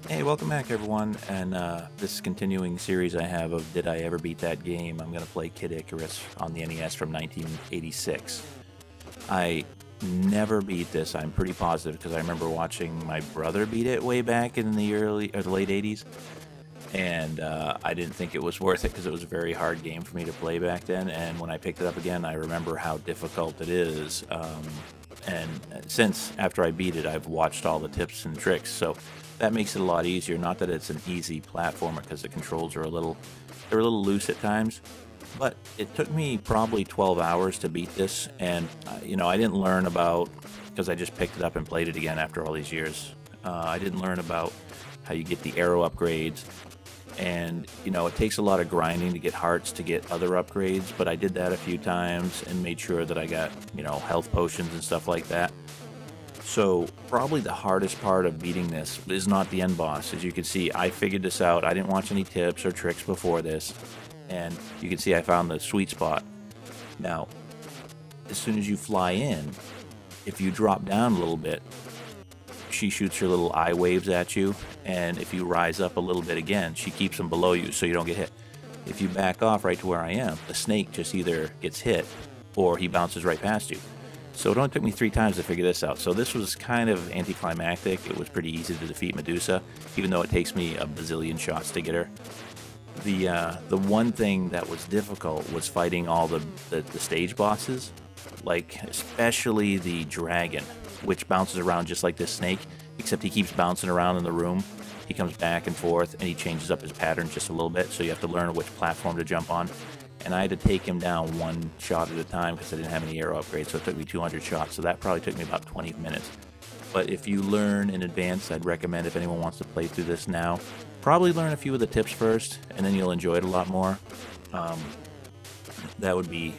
Hey, welcome back everyone, and this continuing series I have of Did I Ever Beat That Game? I'm going to play Kid Icarus on the NES from 1986. I never beat this, I'm pretty positive, because I remember watching my brother beat it way back in the early or the late 80s, and I didn't think it was worth it because it was a very hard game for me to play back then, and when I picked it up again, I remember how difficult it is. And since after I beat it, I've watched all the tips and tricks, so that makes it a lot easier. Not that it's an easy platformer because the controls are they're a little loose at times, but it took me probably 12 hours to beat this, and I didn't learn about, because I just picked it up and played it again after all these years. I didn't learn about how you get the arrow upgrades, and it takes a lot of grinding to get hearts to get other upgrades, but I did that a few times and made sure that I got health potions and stuff like that. So probably the hardest part of beating this is not the end boss. As you can see, I figured this out. I didn't watch any tips or tricks before this, and you can see I found the sweet spot. Now, as soon as you fly in, if you drop down a little bit, she shoots her little eye waves at you, and if you rise up a little bit again, she keeps them below you so you don't get hit. If you back off right to where I am, the snake just either gets hit or he bounces right past you. So it only took me 3 times to figure this out. So this was kind of anticlimactic. It was pretty easy to defeat Medusa, even though it takes me a bazillion shots to get her. The one thing that was difficult was fighting all the stage bosses, like especially the dragon, which bounces around just like this snake, except he keeps bouncing around in the room. He comes back and forth, and he changes up his pattern just a little bit, so you have to learn which platform to jump on. And I had to take him down one shot at a time because I didn't have any arrow upgrades, so it took me 200 shots, so that probably took me about 20 minutes. But if you learn in advance, I'd recommend, if anyone wants to play through this now, probably learn a few of the tips first, and then you'll enjoy it a lot more. That would be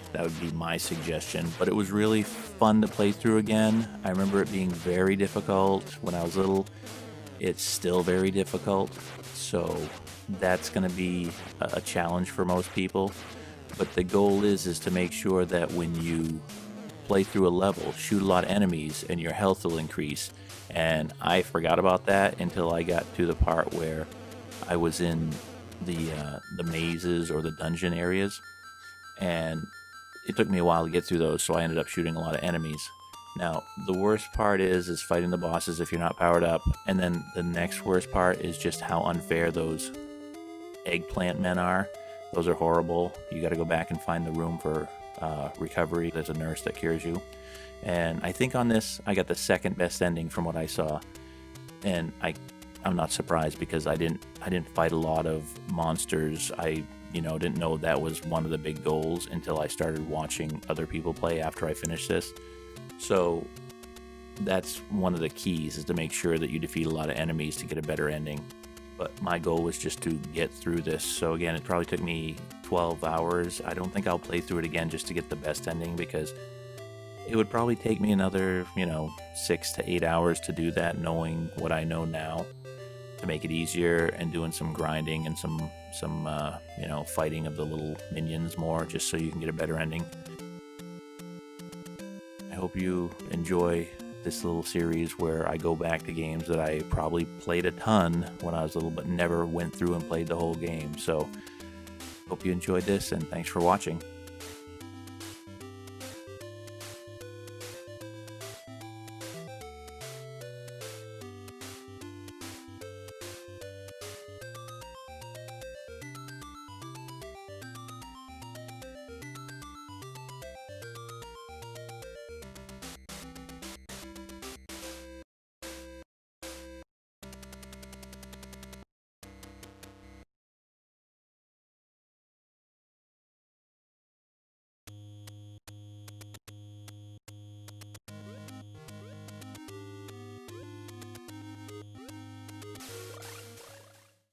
my suggestion. But it was really fun to play through again. I remember it being very difficult when I was little. It's still very difficult, so that's going to be a challenge for most people. But the goal is to make sure that when you play through a level, shoot a lot of enemies, and your health will increase. And I forgot about that until I got to the part where I was in the mazes or the dungeon areas, and it took me a while to get through those, so I ended up shooting a lot of enemies. Now, the worst part is fighting the bosses if you're not powered up, and then the next worst part is just how unfair those eggplant men are. Those are horrible. You got to go back and find the room for recovery. There's a nurse that cures you. And I think on this, I got the second best ending from what I saw. And I'm not surprised because I didn't fight a lot of monsters. I didn't know that was one of the big goals until I started watching other people play after I finished this. So that's one of the keys, is to make sure that you defeat a lot of enemies to get a better ending. But my goal was just to get through this. So again, it probably took me 12 hours. I don't think I'll play through it again just to get the best ending, because it would probably take me another, 6 to 8 hours to do that, knowing what I know now, to make it easier, and doing some grinding and some fighting of the little minions more, just so you can get a better ending. I hope you enjoy this little series where I go back to games that I probably played a ton when I was little, but never went through and played the whole game. So hope you enjoyed this, and thanks for watching.